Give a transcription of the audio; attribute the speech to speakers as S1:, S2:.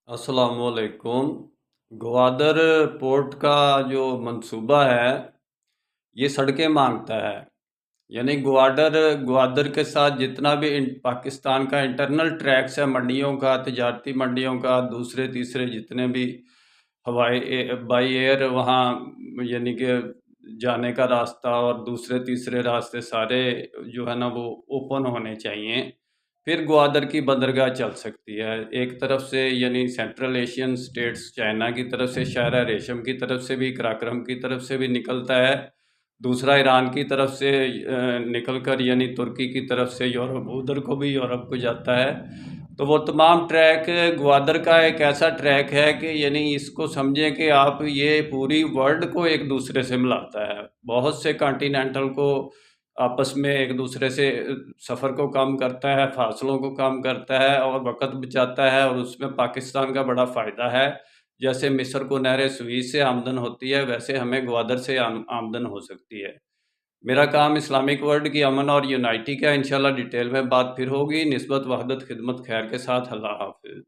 S1: अस्सलाम वालेकुम। ग्वादर पोर्ट का जो मंसूबा है ये सड़कें मांगता है। यानी ग्वादर ग्वादर के साथ जितना भी पाकिस्तान का इंटरनल ट्रैक्स है, मंडियों का, तिजारती मंडियों का, दूसरे तीसरे जितने भी बाई एयर वहाँ यानी कि जाने का रास्ता और दूसरे तीसरे रास्ते सारे जो है ना वो ओपन होने चाहिए। फिर ग्वादर की बंदरगाह चल सकती है। एक तरफ से यानी सेंट्रल एशियन स्टेट्स चाइना की तरफ से शाहरा रेशम की तरफ से भी, कराक्रम की तरफ से भी निकलता है। दूसरा ईरान की तरफ से निकल कर यानी तुर्की की तरफ से यूरोप, उधर को भी यूरोप को जाता है। तो वो तमाम ट्रैक ग्वादर का एक ऐसा ट्रैक है कि यानी इसको समझें कि आप ये पूरी वर्ल्ड को एक दूसरे से मिलाता है। बहुत से कॉन्टिनेंटल को आपस में एक दूसरे से सफ़र को कम करता है, फासलों को कम करता है और वक़्त बचाता है, और उसमें पाकिस्तान का बड़ा फ़ायदा है। जैसे मिस्र को नहर सुवीज़ से आमदन होती है, वैसे हमें ग्वादर से आमदन हो सकती है। मेरा काम इस्लामिक वर्ल्ड की अमन और यूनाइटी का है। इंशाल्लाह डिटेल में बात फिर होगी। निस्बत वहदत खिदमत खैर के साथ। अल्लाह हाफ़िज़।